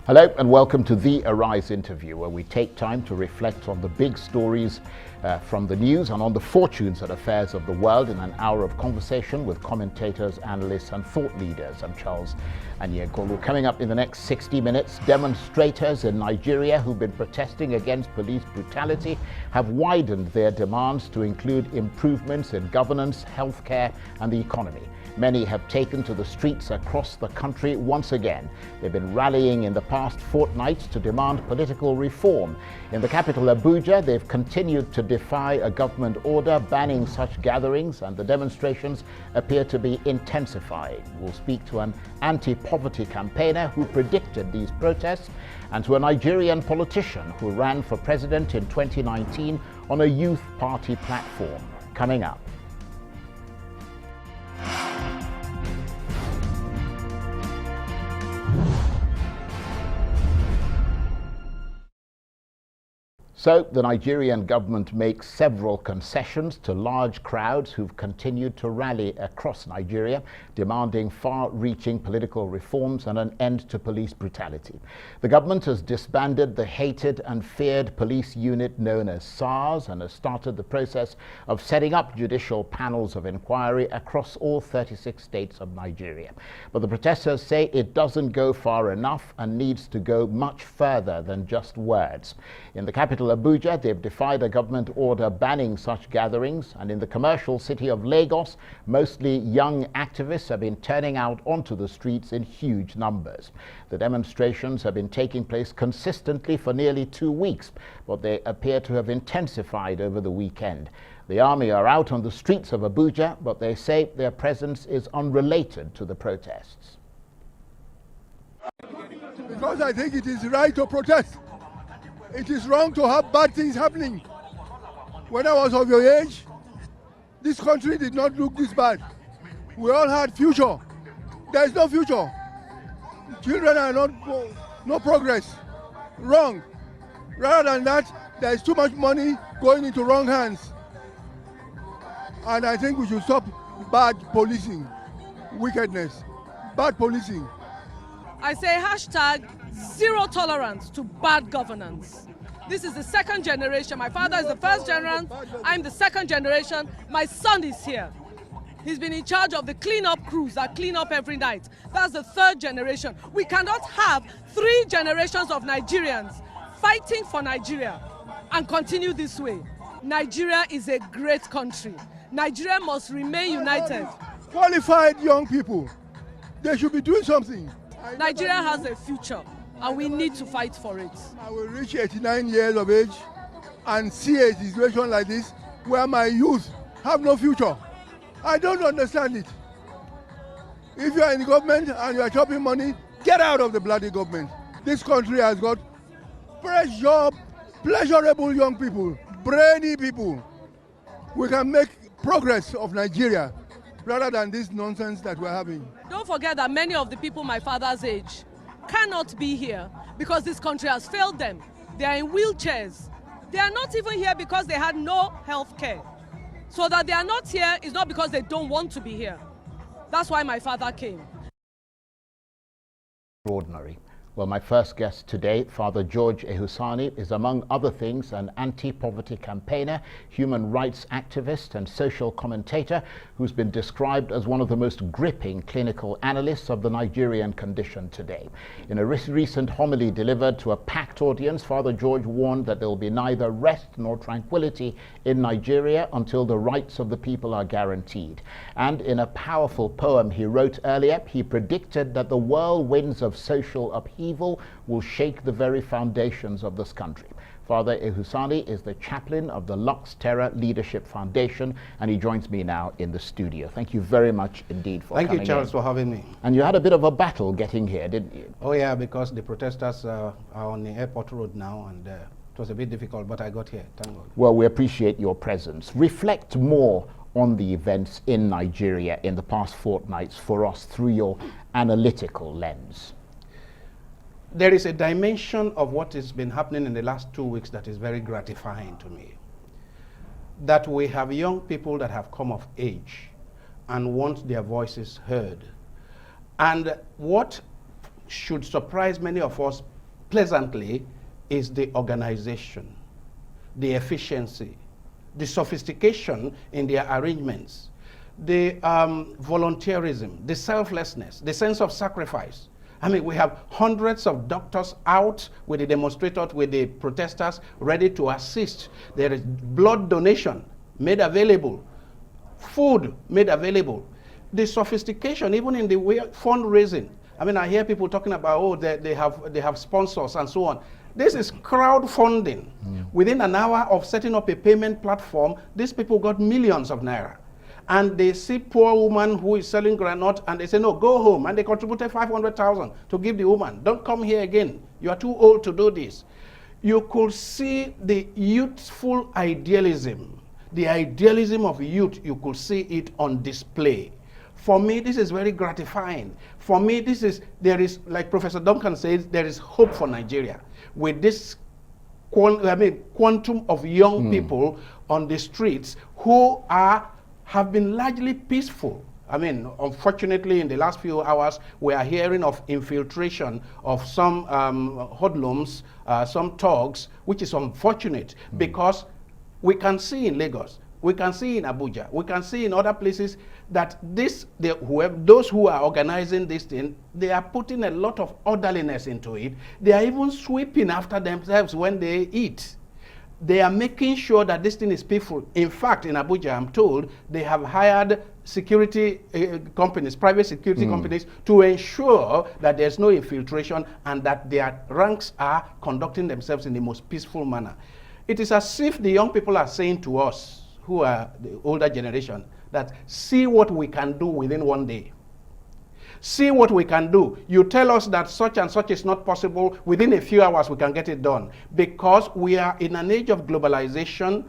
Hello and welcome to the Arise interview, where we take time to reflect on the big stories from the news and on the fortunes and affairs of the world in an hour of conversation with commentators, analysts and thought leaders. I'm Charles Anyekolu. Coming up in the next 60 minutes, demonstrators in Nigeria who've been protesting against police brutality have widened their demands to include improvements in governance, healthcare and the economy. Many have taken to the streets across the country once again. They've been rallying in the past fortnight to demand political reform. In the capital Abuja, they've continued to defy a government order banning such gatherings, and the demonstrations appear to be intensifying. We'll speak to an anti-poverty campaigner who predicted these protests, and to a Nigerian politician who ran for president in 2019 on a youth party platform. Coming up. So, the Nigerian government makes several concessions to large crowds who've continued to rally across Nigeria, demanding far-reaching political reforms and an end to police brutality. The government has disbanded the hated and feared police unit known as SARS and has started the process of setting up judicial panels of inquiry across all 36 states of Nigeria. But the protesters say it doesn't go far enough and needs to go much further than just words. In the capital Abuja, they've defied a government order banning such gatherings, and in the commercial city of Lagos, mostly young activists have been turning out onto the streets in huge numbers. The demonstrations have been taking place consistently for nearly 2 weeks, but they appear to have intensified over the weekend. The army are out on the streets of Abuja, but they say their presence is unrelated to the protests. Because I think it is right to protest. It is wrong to have bad things happening. When I was of your age, this country did not look this bad. We all had future. There is no future. Children are no progress. Wrong. Rather than that, there is too much money going into wrong hands. And I think we should stop bad policing, wickedness, bad policing. I say hashtag zero tolerance to bad governance. This is the second generation. My father is the first generation. I'm the second generation. My son is here. He's been in charge of the cleanup crews that clean up every night. That's the third generation. We cannot have 3 generations of Nigerians fighting for Nigeria and continue this way. Nigeria is a great country. Nigeria must remain united. Qualified young people, they should be doing something. Nigeria has a future, and we need to fight for it. I will reach 89 years of age and see a situation like this where my youth have no future. I don't understand it. If you are in the government and you are chopping money, get out of the bloody government. This country has got fresh job, pleasurable young people, brainy people. We can make progress of Nigeria rather than this nonsense that we're having. Don't forget that many of the people my father's age cannot be here because this country has failed them. They are in wheelchairs. They are not even here because they had no health care. So that they are not here is not because they don't want to be here. That's why my father came. Extraordinary. Well, my first guest today, Father George Ehusani, is among other things an anti-poverty campaigner, human rights activist and social commentator who's been described as one of the most gripping clinical analysts of the Nigerian condition today. In a recent homily delivered to a packed audience, Father George warned that there will be neither rest nor tranquility in Nigeria until the rights of the people are guaranteed. And in a powerful poem he wrote earlier, he predicted that the whirlwinds of social upheaval will shake the very foundations of this country. Father Ehusani is the chaplain of the Lux Terra Leadership Foundation, and he joins me now in the studio. Thank you very much indeed for coming. Thank you, Charles, for having me. And you had a bit of a battle getting here, didn't you? Oh yeah, because the protesters are on the airport road now, and it was a bit difficult, but I got here, thank God. Well, we appreciate your presence. Reflect more on the events in Nigeria in the past fortnights for us through your analytical lens. There is a dimension of what has been happening in the last 2 weeks that is very gratifying to me. That we have young people that have come of age and want their voices heard. And what should surprise many of us pleasantly is the organization, the efficiency, the sophistication in their arrangements, the volunteerism, the selflessness, the sense of sacrifice. I mean, we have hundreds of doctors out with the demonstrators, with the protesters, ready to assist. There is blood donation made available, food made available. The sophistication, even in the way fundraising. I mean, I hear people talking about, oh, they have sponsors and so on. This is crowdfunding. Within an hour of setting up a payment platform, these people got millions of naira. And they see poor woman who is selling granite, and they say, no, go home. And they contributed 500,000 to give the woman. Don't come here again. You are too old to do this. You could see the youthful idealism, the idealism of youth, you could see it on display. For me, this is very gratifying. For me, there is, like Professor Duncan says, there is hope for Nigeria. With this quantum of young people on the streets who have been largely peaceful. I mean, unfortunately, in the last few hours, we are hearing of infiltration of some hoodlums, some thugs, which is unfortunate because we can see in Lagos, we can see in Abuja, we can see in other places that those who are organizing this thing, they are putting a lot of orderliness into it. They are even sweeping after themselves when they eat. They are making sure that this thing is peaceful. In fact, in Abuja, I'm told, they have hired security companies, private security companies, to ensure that there's no infiltration and that their ranks are conducting themselves in the most peaceful manner. It is as if the young people are saying to us, who are the older generation, that see what we can do within one day. See what we can do. You tell us that such and such is not possible. Within a few hours, we can get it done. Because we are in an age of globalization.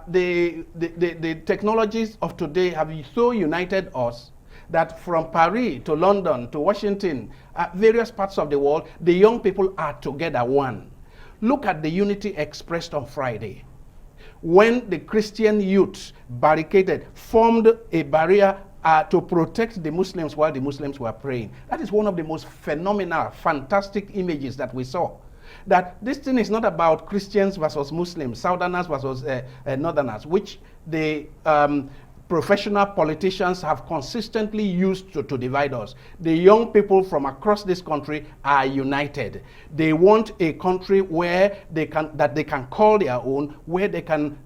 The technologies of today have so united us that from Paris to London to Washington, various parts of the world, the young people are together one. Look at the unity expressed on Friday, when the Christian youth barricaded, formed a barrier to protect the Muslims while the Muslims were praying. That is one of the most phenomenal, fantastic images that we saw. That this thing is not about Christians versus Muslims, Southerners versus Northerners, which the professional politicians have consistently used to divide us. The young people from across this country are united. They want a country where they can call their own, where they can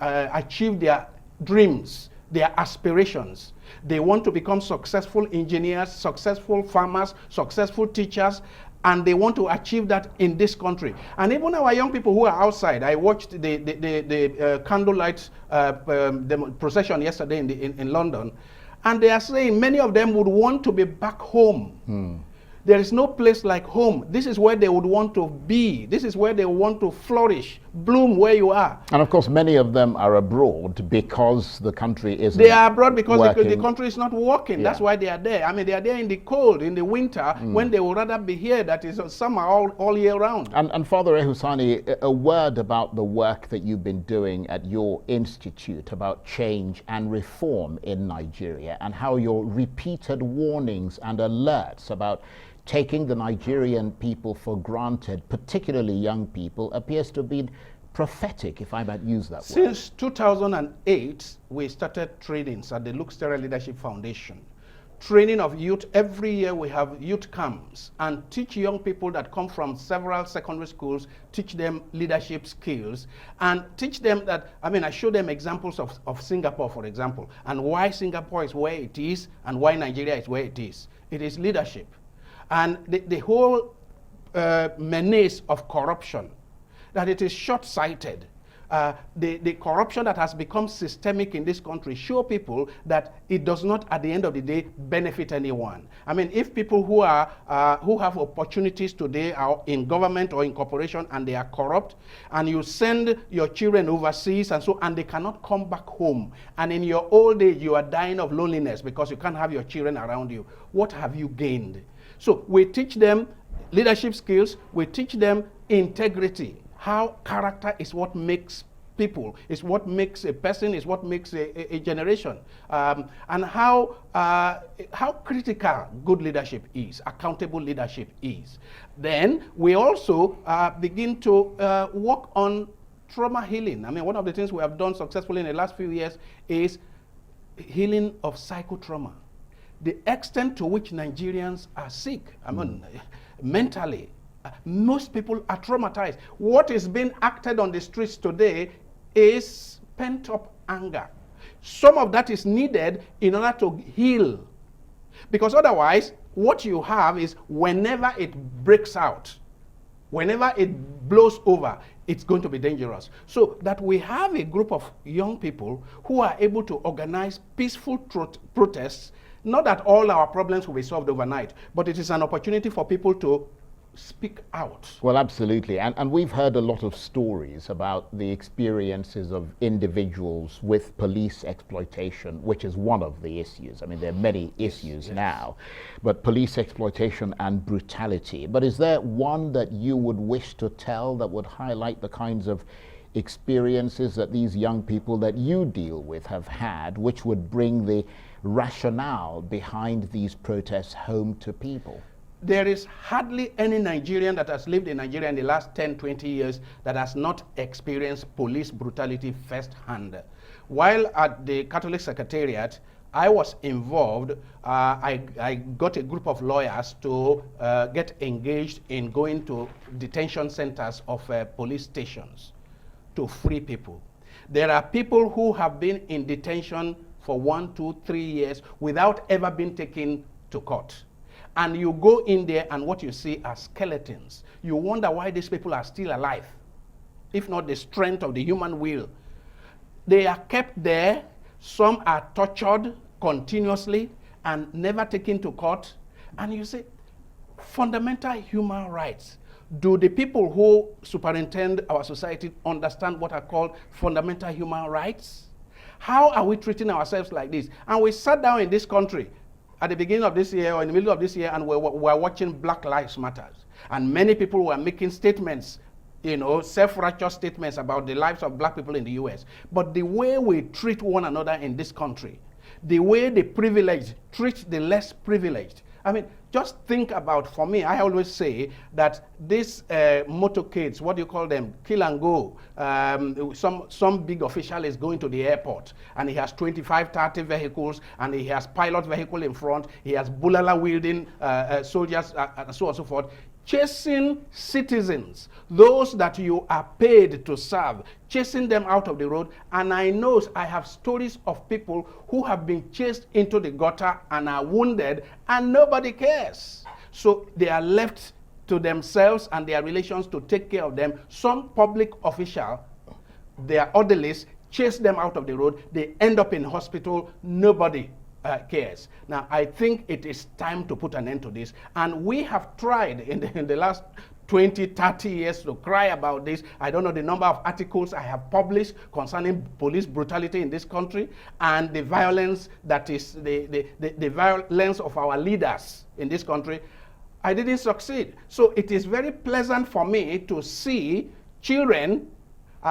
achieve their dreams, their aspirations. They want to become successful engineers, successful farmers, successful teachers, and they want to achieve that in this country. And even our young people who are outside, I watched the candlelight procession yesterday in London, and they are saying many of them would want to be back home. There is no place like home. This is where they would want to be. This is where they want to flourish, bloom where you are. And of course, many of them are abroad because the country isn't They are abroad because the country is not working. Yeah. That's why they are there. I mean, they are there in the cold, in the winter, when they would rather be here, that is summer all year round. And Father Ehusani, a word about the work that you've been doing at your institute about change and reform in Nigeria, and how your repeated warnings and alerts about taking the Nigerian people for granted, particularly young people, appears to be prophetic, if I might use that word. Since 2008, we started trainings at the Lux Terra Leadership Foundation. Training of youth. Every year we have youth camps and teach young people that come from several secondary schools, teach them leadership skills, and teach them that, I show them examples of Singapore, for example, and why Singapore is where it is and why Nigeria is where it is. It is leadership. And the whole menace of corruption, that it is short-sighted. The corruption that has become systemic in this country show people that it does not, at the end of the day, benefit anyone. I mean, if people who have opportunities today are in government or in corporation and they are corrupt, and you send your children overseas and they cannot come back home, and in your old age you are dying of loneliness because you can't have your children around you, what have you gained? So we teach them leadership skills, we teach them integrity, how character is what makes people. It's what makes a person, it's what makes a generation. And how critical good leadership is, accountable leadership is. Then we also begin to work on trauma healing. I mean, one of the things we have done successfully in the last few years is healing of psychotrauma. The extent to which Nigerians are sick, I mean, mentally, most people are traumatized. What is being acted on the streets today is pent-up anger. Some of that is needed in order to heal. Because otherwise, what you have is whenever it breaks out, whenever it blows over, it's going to be dangerous. So that we have a group of young people who are able to organize peaceful protests. Not that all our problems will be solved overnight, but it is an opportunity for people to speak out. Well, absolutely. And we've heard a lot of stories about the experiences of individuals with police exploitation, which is one of the issues. I mean, there are many issues now, but police exploitation and brutality. But is there one that you would wish to tell that would highlight the kinds of experiences that these young people that you deal with have had, which would bring the rationale behind these protests home to people? There is hardly any Nigerian that has lived in Nigeria in the last 10, 20 years that has not experienced police brutality firsthand. While at the Catholic Secretariat, I was involved. I got a group of lawyers to get engaged in going to detention centers of police stations to free people. There are people who have been in detention for 1, 2, 3 years without ever being taken to court. And you go in there and what you see are skeletons. You wonder why these people are still alive, if not the strength of the human will. They are kept there. Some are tortured continuously and never taken to court. And you say, fundamental human rights. Do the people who superintend our society understand what are called fundamental human rights? How are we treating ourselves like this? And we sat down in this country at the beginning of this year or in the middle of this year, and we're watching Black Lives Matter. And many people were making statements, you know, self-righteous statements about the lives of black people in the US. But the way we treat one another in this country, the way the privileged treat the less privileged. I mean, just think about, for me, I always say that these motorcades, what do you call them, kill and go, some big official is going to the airport and he has 25, 30 vehicles and he has pilot vehicle in front, he has bulala wielding soldiers and so on and so forth, chasing citizens, those that you are paid to serve, chasing them out of the road. And I know I have stories of people who have been chased into the gutter and are wounded and nobody cares. So they are left to themselves and their relations to take care of them. Some public official, their orderlies, chase them out of the road. They end up in hospital. Nobody cares. Now, I think it is time to put an end to this. And we have tried in the last 20, 30 years to cry about this. I don't know the number of articles I have published concerning police brutality in this country and the violence that is the violence of our leaders in this country. I didn't succeed. So it is very pleasant for me to see children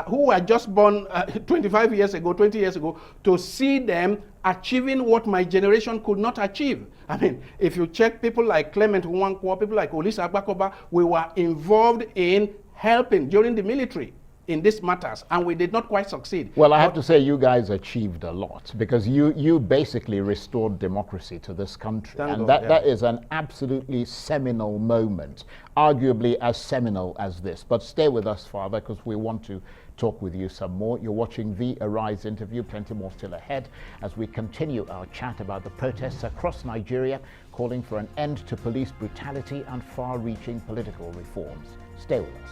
who were just born 25 years ago, 20 years ago, to see them achieving what my generation could not achieve. I mean, if you check people like Clement Nwankwo, people like Olisa Agbakoba, we were involved in helping during the military in these matters, and we did not quite succeed. Well, I have to say you guys achieved a lot, because you basically restored democracy to this country. And that is an absolutely seminal moment, arguably as seminal as this. But stay with us, Father, because we want to talk with you some more. You're watching the Arise interview. Plenty more still ahead as we continue our chat about the protests across Nigeria calling for an end to police brutality and far-reaching political reforms. Stay with us.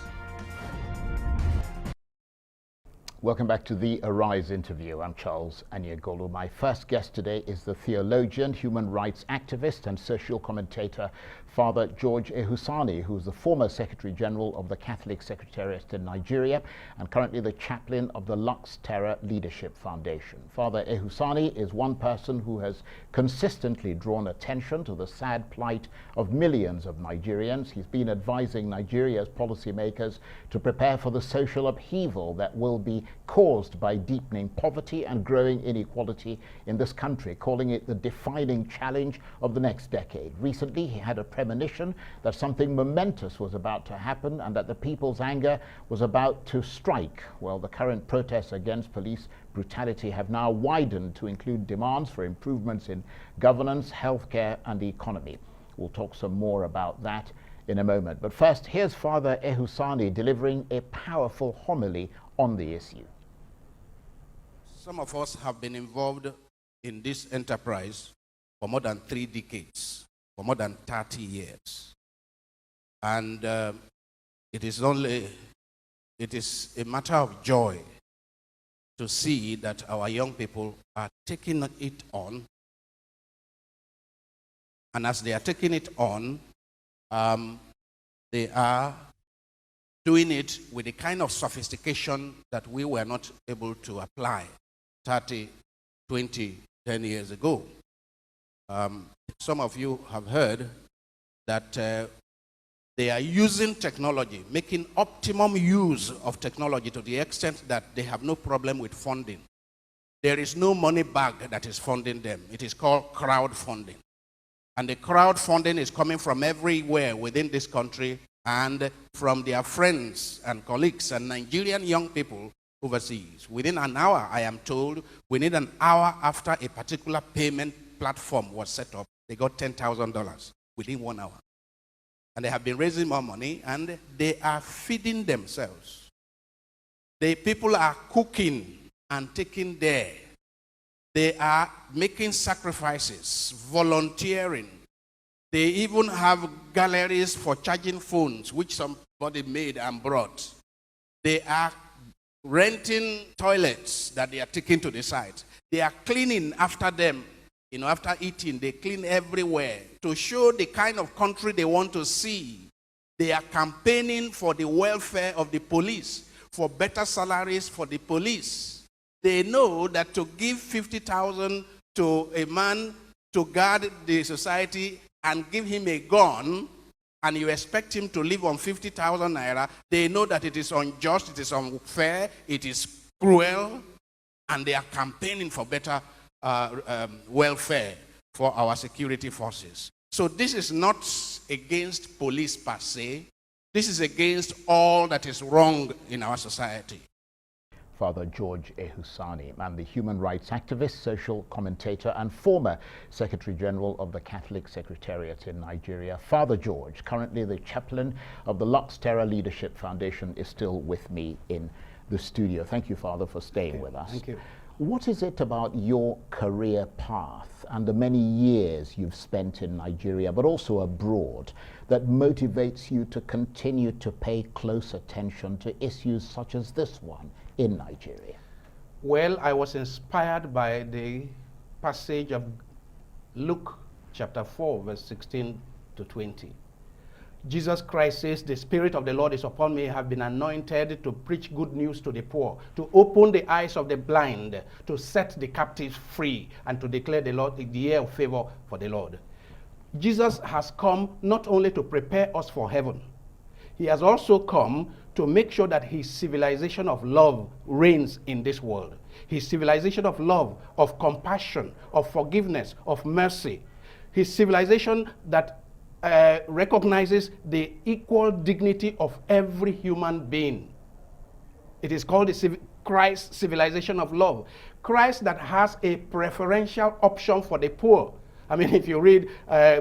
Welcome back to the Arise interview. I'm Charles Anyegolu. My first guest today is the theologian, human rights activist and social commentator, Father George Ehusani, who is the former Secretary General of the Catholic Secretariat in Nigeria and currently the chaplain of the Lux Terra Leadership Foundation. Father Ehusani is one person who has consistently drawn attention to the sad plight of millions of Nigerians. He's been advising Nigeria's policymakers to prepare for the social upheaval that will be caused by deepening poverty and growing inequality in this country, calling it the defining challenge of the next decade. Recently, he had a premonition that something momentous was about to happen and that the people's anger was about to strike. Well, the current protests against police brutality have now widened to include demands for improvements in governance, healthcare, and the economy. We'll talk some more about that in a moment. But first, here's Father Ehusani delivering a powerful homily on the issue. Some of us have been involved in this enterprise for more than 3 decades, for more than 30 years. And it is a matter of joy to see that our young people are taking it on. And as they are taking it on, they are doing it with the kind of sophistication that we were not able to apply 30, 20, 10 years ago. Some of you have heard that they are using technology, making optimum use of technology to the extent that they have no problem with funding. There is no money bag that is funding them. It is called crowdfunding. And the crowdfunding is coming from everywhere within this country and from their friends and colleagues and Nigerian young people overseas. Within an hour, I am told, within an hour after a particular payment platform was set up, they got $10,000 within 1 hour. And they have been raising more money, and they are feeding themselves. The people are cooking and taking there. They are making sacrifices, volunteering. They even have galleries for charging phones, which somebody made and brought. They are renting toilets that they are taking to the site. They are cleaning after them. You know, after eating, they clean everywhere to show the kind of country they want to see. They are campaigning for the welfare of the police, for better salaries for the police. They know that to give 50,000 to a man to guard the society and give him a gun, and you expect him to live on 50,000 naira, they know that it is unjust, it is unfair, it is cruel, and they are campaigning for better welfare for our security forces. So this is not against police per se. This is against all that is wrong in our society. Father George Ehusani, and the human rights activist, social commentator, and former Secretary General of the Catholic Secretariat in Nigeria. Father George, currently the chaplain of the Lux Terra Leadership Foundation, is still with me in the studio. Thank you, Father, for staying with us. Thank you. What is it about your career path and the many years you've spent in Nigeria, but also abroad, that motivates you to continue to pay close attention to issues such as this one in Nigeria? Well, I was inspired by the passage of Luke chapter 4, verse 16 to 20. Jesus Christ says, "The Spirit of the Lord is upon me. I have been anointed to preach good news to the poor, to open the eyes of the blind, to set the captives free, and to declare the year of favor for the Lord." Jesus has come not only to prepare us for heaven, he has also come to make sure that his civilization of love reigns in this world. His civilization of love, of compassion, of forgiveness, of mercy. His civilization that recognizes the equal dignity of every human being. It is called the Christ civilization of love. Christ that has a preferential option for the poor. I mean, if you read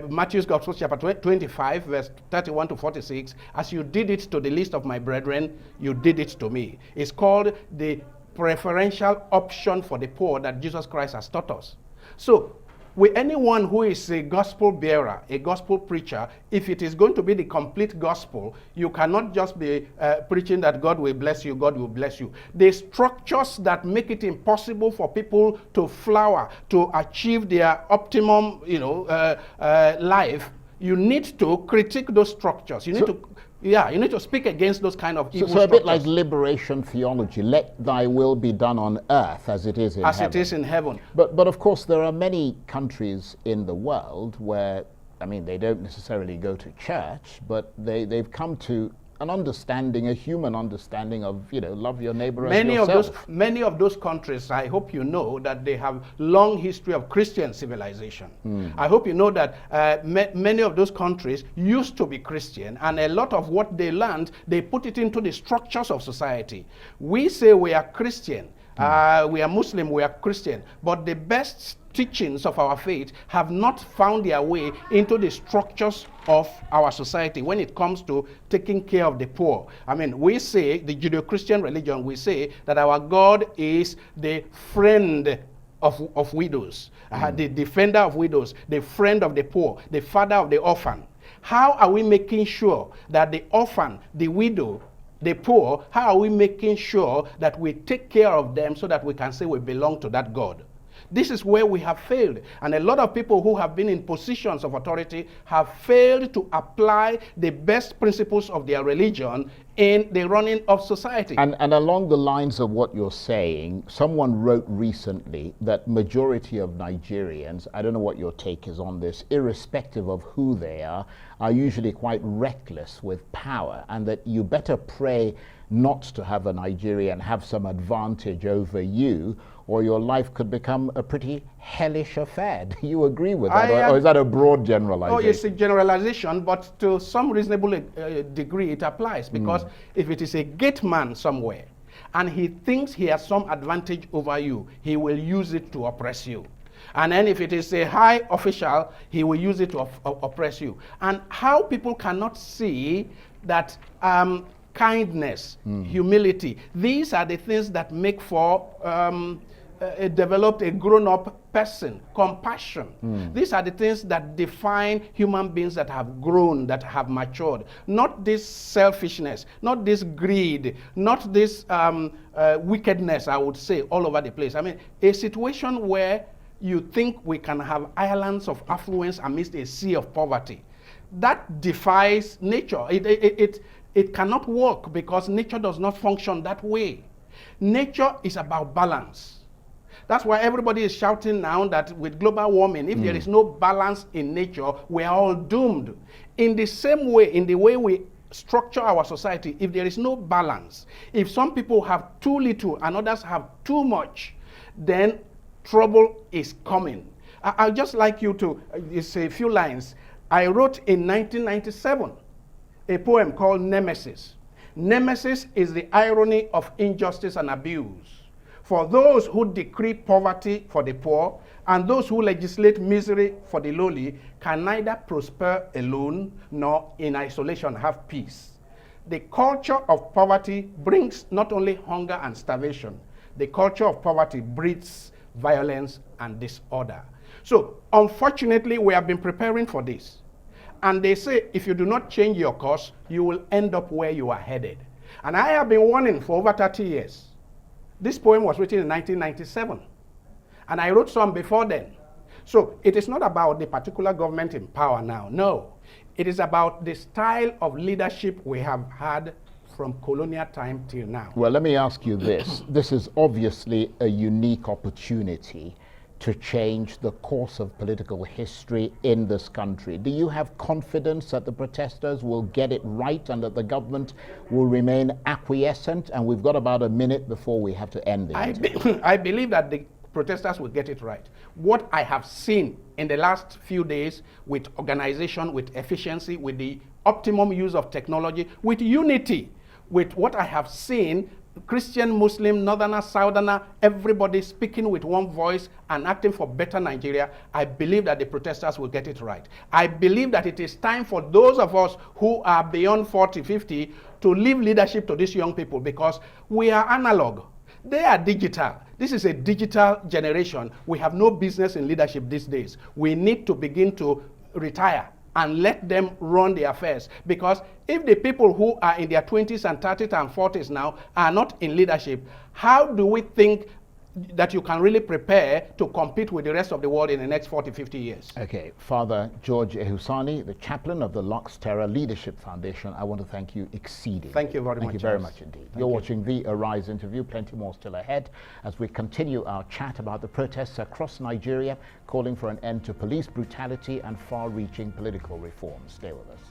Matthew's Gospel, chapter 25, verse 31 to 46, "As you did it to the least of my brethren, you did it to me." It's called the preferential option for the poor that Jesus Christ has taught us. So, with anyone who is a gospel bearer, a gospel preacher, if it is going to be the complete gospel, you cannot just be preaching that God will bless you, God will bless you. The structures that make it impossible for people to flower, to achieve their optimum, life, you need to critique those structures. You need you need to speak against those kind of evil So a structures. bit like liberation theology, let thy will be done on earth as it is in heaven. As it is in heaven. But of course there are many countries in the world where, I mean, they don't necessarily go to church, but they've come to an understanding, a human understanding of, love your neighbor as yourself. Many of those countries, I hope you know that they have long history of Christian civilization. I hope you know that many of those countries used to be Christian, and a lot of what they learned, they put it into the structures of society. We say we are Christian, we are Muslim, we are Christian, but the best teachings of our faith have not found their way into the structures of our society when it comes to taking care of the poor. I mean, we say, the Judeo-Christian religion, we say that our God is the friend of widows, the defender of widows, the friend of the poor, the father of the orphan. How are we making sure that the orphan, the widow, the poor, how are we making sure that we take care of them so that we can say we belong to that God? This is where we have failed. And a lot of people who have been in positions of authority have failed to apply the best principles of their religion in the running of society. And along the lines of what you're saying, someone wrote recently that majority of Nigerians, I don't know what your take is on this, irrespective of who they are usually quite reckless with power, and that you better pray not to have a Nigerian have some advantage over you, or your life could become a pretty hellish affair. Do you agree with that, or is that a broad generalization? Oh, it's a generalization, but to some reasonable degree it applies, because if it is a gate man somewhere, and he thinks he has some advantage over you, he will use it to oppress you. And then if it is a high official, he will use it to oppress you. And how people cannot see that kindness, humility, these are the things that make for a grown-up person. Compassion. These are the things that define human beings that have grown, that have matured. Not this selfishness, not this greed, not this wickedness, I would say, all over the place. I mean, a situation where you think we can have islands of affluence amidst a sea of poverty, that defies nature. It cannot work, because nature does not function that way. Nature is about balance. That's why everybody is shouting now that with global warming, if there is no balance in nature, we are all doomed. In the same way, in the way we structure our society, if there is no balance, if some people have too little and others have too much, then trouble is coming. I'd just like you to say a few lines. I wrote in 1997 a poem called Nemesis. Nemesis is the irony of injustice and abuse. For those who decree poverty for the poor and those who legislate misery for the lowly can neither prosper alone nor in isolation have peace. The culture of poverty brings not only hunger and starvation, the culture of poverty breeds violence and disorder. So, unfortunately, we have been preparing for this. And they say, if you do not change your course, you will end up where you are headed. And I have been warning for over 30 years. This poem was written in 1997. And I wrote some before then. So, it is not about the particular government in power now. No. It is about the style of leadership we have had from colonial time till now. Well, let me ask you this. This is obviously a unique opportunity to change the course of political history in this country. Do you have confidence that the protesters will get it right and that the government will remain acquiescent? And we've got about a minute before we have to end it. I believe that the protesters will get it right. What I have seen in the last few days with organization, with efficiency, with the optimum use of technology, with unity, with what I have seen, Christian, Muslim, Northerner, Southerner, everybody speaking with one voice and acting for better Nigeria, I believe that the protesters will get it right. I believe that it is time for those of us who are beyond 40, 50 to leave leadership to these young people, because we are analog. They are digital. This is a digital generation. We have no business in leadership these days. We need to begin to retire and let them run the affairs. Because if the people who are in their 20s and 30s and 40s now are not in leadership, how do we think that you can really prepare to compete with the rest of the world in the next 40, 50 years? Okay, Father George Ehusani, the chaplain of the Lux Terra Leadership Foundation, I want to thank you exceedingly. Thank you very much. Thank you very much indeed. You're watching the Arise interview. Plenty more still ahead as we continue our chat about the protests across Nigeria calling for an end to police brutality and far-reaching political reforms. Stay with us.